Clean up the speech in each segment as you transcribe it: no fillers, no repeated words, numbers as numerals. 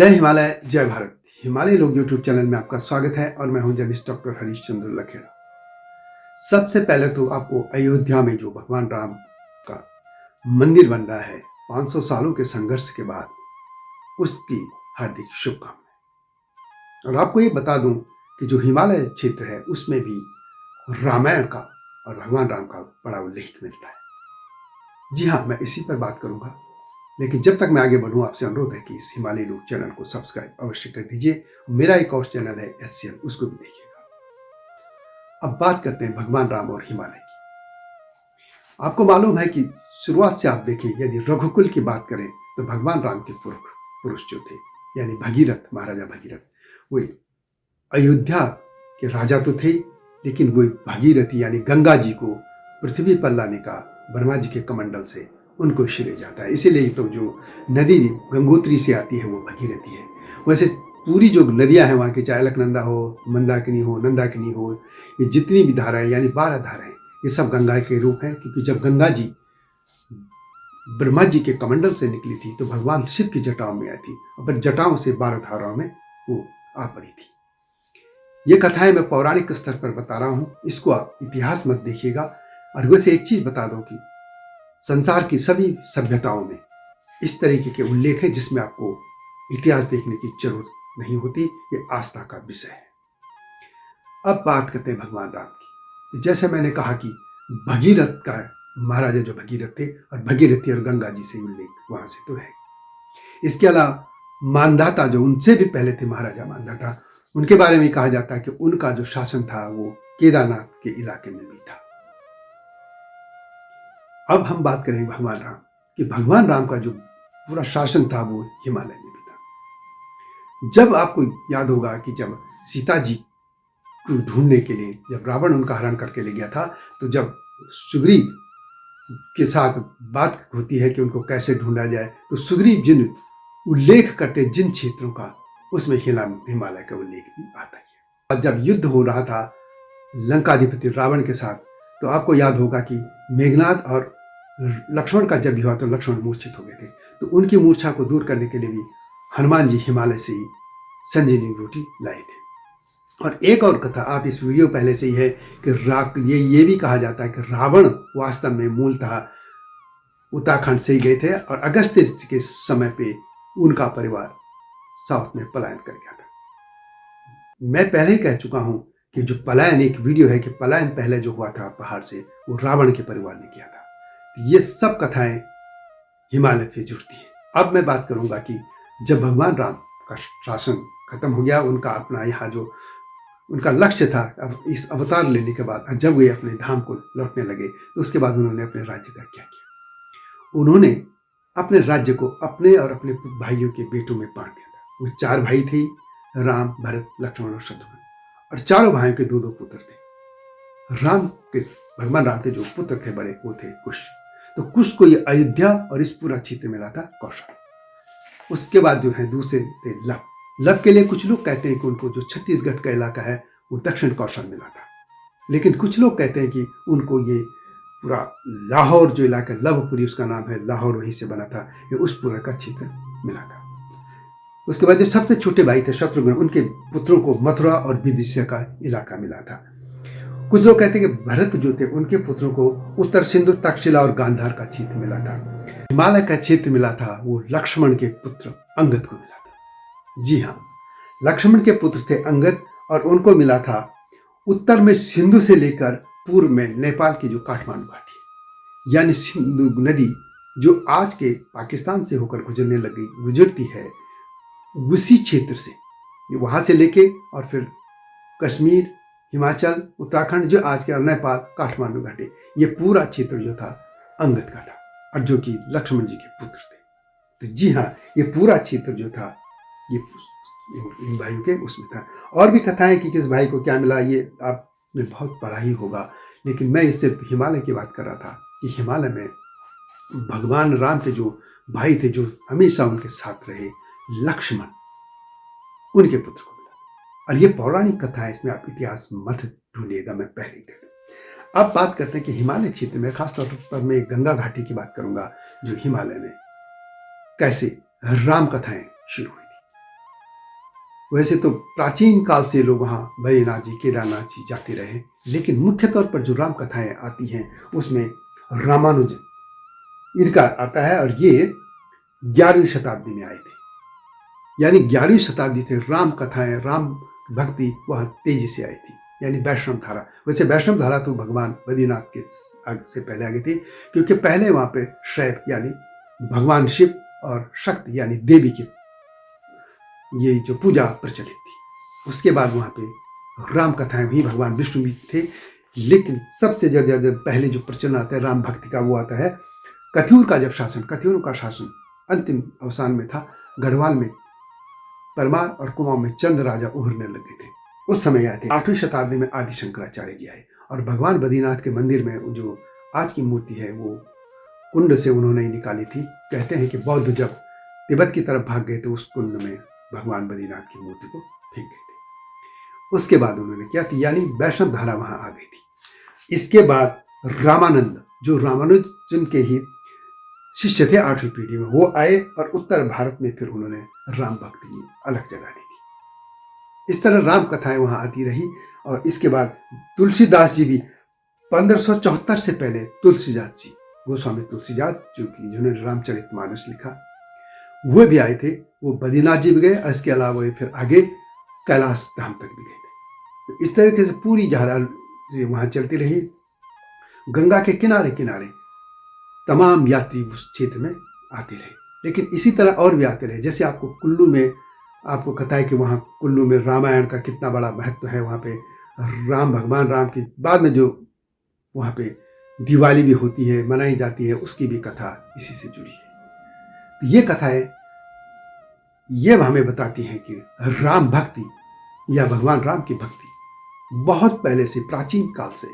जय हिमालय जय भारत। हिमालय लोग यूट्यूब चैनल में आपका स्वागत है और मैं हूं जर्नलिस्ट डॉक्टर हरीश चंद्र लखेड़ा। सबसे पहले तो आपको अयोध्या में जो भगवान राम का मंदिर बन रहा है 500 सालों के संघर्ष के बाद, उसकी हार्दिक शुभकामनाएं। और आपको ये बता दूं कि जो हिमालय क्षेत्र है उसमें भी रामायण का और भगवान राम का बड़ा उल्लेख मिलता है। जी हाँ, मैं इसी पर बात करूंगा, लेकिन जब तक मैं आगे बढ़ूं आपसे अनुरोध है कि इस हिमालय लोग चैनल को सब्सक्राइब अवश्य कर दीजिए। मेरा एक और चैनल है SCL, उसको भी देखिएगा। अब बात करते हैं भगवान राम और हिमालय की। आपको मालूम है कि शुरुआत से आप देखें, यदि रघुकुल की बात करें तो भगवान राम के पुरुष जो थे यानी भगीरथ, महाराजा भगीरथ, वो अयोध्या के राजा तो थे, लेकिन वो भगीरथी यानी गंगा जी को पृथ्वी पर लाने का ब्रह्मा जी के कमंडल से उनको श्रेय जाता है। इसीलिए तो जो नदी गंगोत्री से आती है वो भगीरथी है। वैसे पूरी जो नदियां हैं वहाँ की, चाहे अलकनंदा हो, मंदाकिनी हो, नंदाकिनी हो, ये जितनी भी धाराएं यानी 12 धाराएं, ये सब गंगा के रूप हैं। क्योंकि जब गंगा जी ब्रह्मा जी के कमंडल से निकली थी तो भगवान शिव की जटाओं में आई थी और फिर जटाओं से 12 धाराओं में वो आ पड़ी थी। ये कथाएं मैं पौराणिक स्तर पर बता रहा हूँ, इसको आप इतिहास मत देखिएगा। और वैसे एक चीज बता दो कि संसार की सभी सभ्यताओं में इस तरीके के उल्लेख है जिसमें आपको इतिहास देखने की जरूरत नहीं होती। ये आस्था का विषय है। अब बात करते हैं भगवान राम की। जैसे मैंने कहा कि भगीरथ का महाराजा जो भगीरथ थे, और भगीरथी और गंगा जी से उल्लेख वहां से तो है। इसके अलावा मानधाता जो उनसे भी पहले थे, महाराजा मानधाता, उनके बारे में कहा जाता है कि उनका जो शासन था वो केदारनाथ के इलाके में भी था। अब हम बात करें भगवान राम कि भगवान राम का जो पूरा शासन था वो हिमालय में भी था। जब आपको याद होगा कि जब सीता जी को ढूंढने के लिए जब रावण उनका हरण करके ले गया था, तो जब सुग्रीव के साथ बात होती है कि उनको कैसे ढूंढा जाए, तो सुग्रीव जिन उल्लेख करते जिन क्षेत्रों का, उसमें हिमालय का उल्लेख भी आता है। और जब युद्ध हो रहा था लंकाधिपति रावण के साथ, तो आपको याद होगा कि मेघनाद और लक्ष्मण का जब भी हुआ तो लक्ष्मण मूर्छित हो गए थे। तो उनकी मूर्छा को दूर करने के लिए भी हनुमान जी हिमालय से ही संजीवनी बूटी लाए थे। और एक और कथा आप इस वीडियो पहले से ही है कि ये भी कहा जाता है कि रावण वास्तव में मूलतः उत्तराखंड से ही गए थे और अगस्त्य के समय पे उनका परिवार साउथ में पलायन कर गया था। मैं पहले ही कह चुका हूं कि जो पलायन, एक वीडियो है कि पलायन पहले जो हुआ था पहाड़ से, वो रावण के परिवार ने किया था। ये सब कथाएं हिमालय से जुड़ती हैं। अब मैं बात करूंगा कि जब भगवान राम का शासन खत्म हो गया, उनका अपना यहाँ जो उनका लक्ष्य था, अब इस अवतार लेने के बाद जब वे अपने धाम को लौटने लगे, तो उसके बाद उन्होंने अपने राज्य का क्या किया। उन्होंने अपने राज्य को अपने और अपने भाइयों के बेटों में बांट दिया था। वो 4 भाई थे, राम, भरत, लक्ष्मण और शत्रुघ्न, और चारों भाइयों के 2-2 पुत्र थे। भगवान राम के जो पुत्र थे बड़े, वो थे कुश। तो कुश को ये अयोध्या और इस पूरा क्षेत्र मिला था कौशल। उसके बाद जो है दूसरे थे लव। लव के लिए कुछ लोग कहते हैं कि उनको जो छत्तीसगढ़ का इलाका है वो दक्षिण कौशल मिला था, लेकिन कुछ लोग कहते हैं कि उनको ये पूरा लाहौर जो इलाका, लवपुरी उसका नाम है, लाहौर वहीं से बना था, ये उस पूरा का क्षेत्र मिला था। उसके बाद जो सबसे छोटे भाई थे शत्रुघ्न, उनके पुत्रों को मथुरा और विदिशा का इलाका मिला था। कुछ लोग कहते हैं कि भरत जो थे उनके पुत्रों को उत्तर सिंधु, तक्षशिला और गांधार का क्षेत्र मिला था। हिमालय का क्षेत्र मिला था वो लक्ष्मण के पुत्र अंगद को मिला था। जी हाँ, लक्ष्मण के पुत्र थे अंगद, और उनको मिला था उत्तर में सिंधु से लेकर पूर्व में नेपाल की जो काठमांडू घाटी यानी सिंधु नदी जो आज के पाकिस्तान से होकर गुजरती है, उसी क्षेत्र से, वहां से लेके और फिर कश्मीर, हिमाचल, उत्तराखंड, जो आज के नेपाल, काठमांडू घाटी, ये पूरा क्षेत्र जो था अंगद का था, और जो कि लक्ष्मण जी के पुत्र थे। तो जी हाँ, ये पूरा क्षेत्र जो था ये इन भाइयों के उसमें था। और भी कथाएं कि किस भाई को क्या मिला, ये आपने बहुत पढ़ा ही होगा, लेकिन मैं इससे हिमालय की बात कर रहा था कि हिमालय में भगवान राम के जो भाई थे, जो हमेशा उनके साथ रहे, लक्ष्मण, उनके पुत्र को मिला। और ये पौराणिक कथा है, इसमें आप इतिहास मत ढूंढिएगा, मैं पहले ही कह दूं। अब बात करते हैं कि हिमालय क्षेत्र में खासतौर पर मैं गंगा घाटी की बात करूंगा, जो हिमालय में कैसे राम कथाएं शुरू हुई थी। वैसे तो प्राचीन काल से लोग वहाँ बद्रीनाथ जी, केदारनाथ जी जाते रहे, लेकिन मुख्य तौर पर जो राम कथाएं आती हैं उसमें रामानुज इनका आता है, और ये 11वीं शताब्दी में आए थे। यानी 11वीं शताब्दी से राम कथाएं, राम भक्ति वहाँ तेजी से आई थी, यानी वैष्णव धारा। वैसे वैष्णव धारा तो भगवान बद्रीनाथ के से पहले आ गई थी, क्योंकि पहले वहाँ पे शैव यानी भगवान शिव और शक्ति यानी देवी की ये जो पूजा प्रचलित थी। उसके बाद वहाँ पे राम कथाएं हुई, भगवान विष्णु भी थे। लेकिन सबसे ज़्यादा पहले जो प्रचलन आता है राम भक्ति का, वो आता है कथियूर का जब शासन, कथियूर का शासन अंतिम अवसान में था। गढ़वाल में परमार और कुमाऊं में चंद राजा उभरने लगे थे, उस समय आए थे। 8वीं शताब्दी में आदि शंकराचार्य जी आए और भगवान बद्रीनाथ के मंदिर में जो आज की मूर्ति है वो कुंड से उन्होंने निकाली थी। कहते हैं कि बौद्ध जब तिब्बत की तरफ भाग गए तो उस कुंड में भगवान बद्रीनाथ की मूर्ति को फेंक गए थे। उसके बाद उन्होंने क्या थी, यानी वैष्णव धारा वहां आ गई थी। इसके बाद रामानंद, जो रामानुजन के ही शिष्य थे 8वीं पीढ़ी में, वो आए और उत्तर भारत में फिर उन्होंने राम भक्ति की अलग जगह दी थी। इस तरह राम कथाएं वहां आती रही। और इसके बाद तुलसीदास जी भी 1574 से पहले तुलसीदास जी, गोस्वामी तुलसीदास जो कि जिन्होंने रामचरितमानस लिखा, वो भी आए थे। वो बद्रीनाथ जी भी गए, इसके अलावा वो फिर आगे कैलाश धाम तक भी गए थे। तो इस तरीके से पूरी धारा वहां चलती रही। गंगा के किनारे किनारे तमाम यात्री उस क्षेत्र में आते रहे, लेकिन इसी तरह और भी आते रहे। जैसे आपको कुल्लू में आपको कथा है कि वहाँ कुल्लू में रामायण का कितना बड़ा महत्व है। वहाँ पे राम, भगवान राम की बाद में जो वहाँ पे दिवाली भी होती है, मनाई जाती है, उसकी भी कथा इसी से जुड़ी है। तो ये कथाएं ये हमें बताती हैं कि राम भक्ति या भगवान राम की भक्ति बहुत पहले से, प्राचीन काल से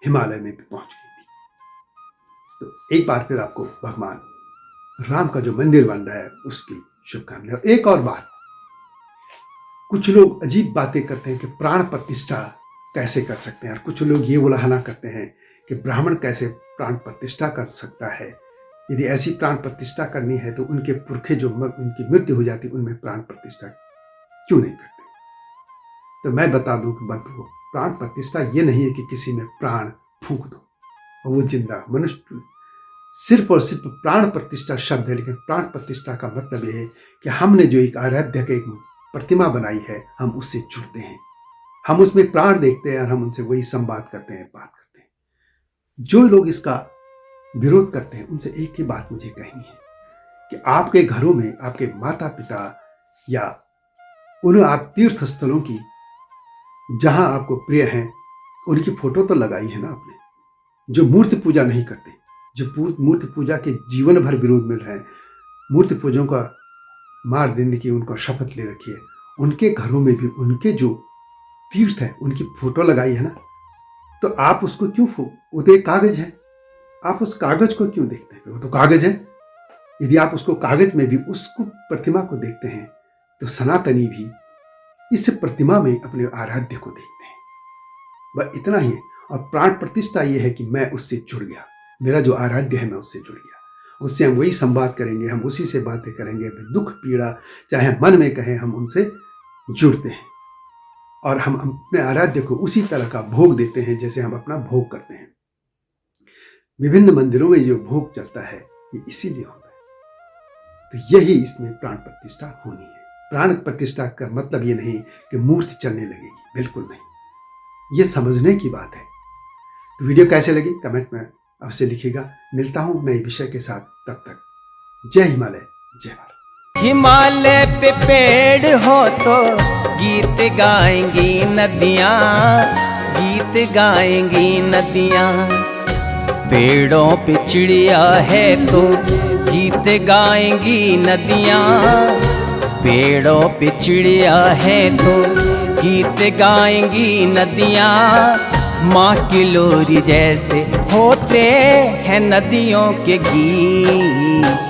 हिमालय में भी पहुंच गई थी। तो एक बार फिर आपको भगवान राम का जो मंदिर बन रहा है उसकी शुभकामनाएं। और एक और बात, कुछ लोग अजीब बातें करते हैं कि प्राण प्रतिष्ठा कैसे कर सकते हैं, और कुछ लोग ये उलाहना करते हैं कि ब्राह्मण कैसे प्राण प्रतिष्ठा कर सकता है। यदि ऐसी प्राण प्रतिष्ठा करनी है तो उनके पुरखे जो उनकी मृत्यु हो जाती उनमें प्राण प्रतिष्ठा क्यों नहीं करते। तो मैं बता दूं कि बंधुओं, प्राण प्रतिष्ठा ये नहीं है कि किसी में प्राण फूंक दो और वो जिंदा। मनुष्य सिर्फ और सिर्फ प्राण प्रतिष्ठा शब्द है, लेकिन प्राण प्रतिष्ठा का मतलब ये है कि हमने जो एक आराध्य का एक प्रतिमा बनाई है, हम उससे जुड़ते हैं, हम उसमें प्राण देखते हैं और हम उनसे वही संवाद करते हैं, बात करते हैं। जो लोग इसका विरोध करते हैं उनसे एक ही बात मुझे कहनी है कि आपके घरों में आपके माता पिता या उन आप तीर्थ स्थलों की जहां आपको प्रिय हैं उनकी फोटो तो लगाई है ना आपने। जो मूर्ति पूजा नहीं करते, जो मूर्ति पूजा के जीवन भर विरोध मिल रहे हैं, मूर्ति पूजों का मार देने की उनको शपथ ले रखी है, उनके घरों में भी उनके जो तीर्थ है उनकी फोटो लगाई है ना। तो आप उसको क्यों वो तो एक कागज है, आप उस कागज को क्यों देखते हैं? वो तो कागज है। यदि आप उसको कागज में भी उसको प्रतिमा को देखते हैं तो सनातनी भी इस प्रतिमा में अपने आराध्य को देखते हैं। बस इतना ही है। और प्राण प्रतिष्ठा ये है कि मैं उससे जुड़ गया, मेरा जो आराध्य है मैं उससे जुड़ गया, उससे हम वही संवाद करेंगे, हम उसी से बातें करेंगे। दुख पीड़ा चाहे मन में कहें, हम उनसे जुड़ते हैं और हम अपने आराध्य को उसी तरह का भोग देते हैं जैसे हम अपना भोग करते हैं। विभिन्न मंदिरों में जो भोग चलता है ये इसीलिए होता है। तो यही इसमें प्राण प्रतिष्ठा होनी है। प्राण प्रतिष्ठा का मतलब ये नहीं कि मूर्ति चलने लगेगी, बिल्कुल नहीं, ये समझने की बात है। तो वीडियो कैसे लगी कमेंट में अवश्य लिखिएगा। मिलता हूं नए विषय के साथ, तब तक जय हिमालय, जय भारत। हिमालय पे पेड़ हो तो गीत गाएंगी नदियाँ, गीत गाएंगी नदियाँ। पेड़ों पे चिड़िया है तो गीत गाएंगी नदियाँ, पेड़ों पे चिड़िया है तो गीत गाएंगी नदियाँ। माँ की लोरी जैसे होते हैं नदियों के गीत।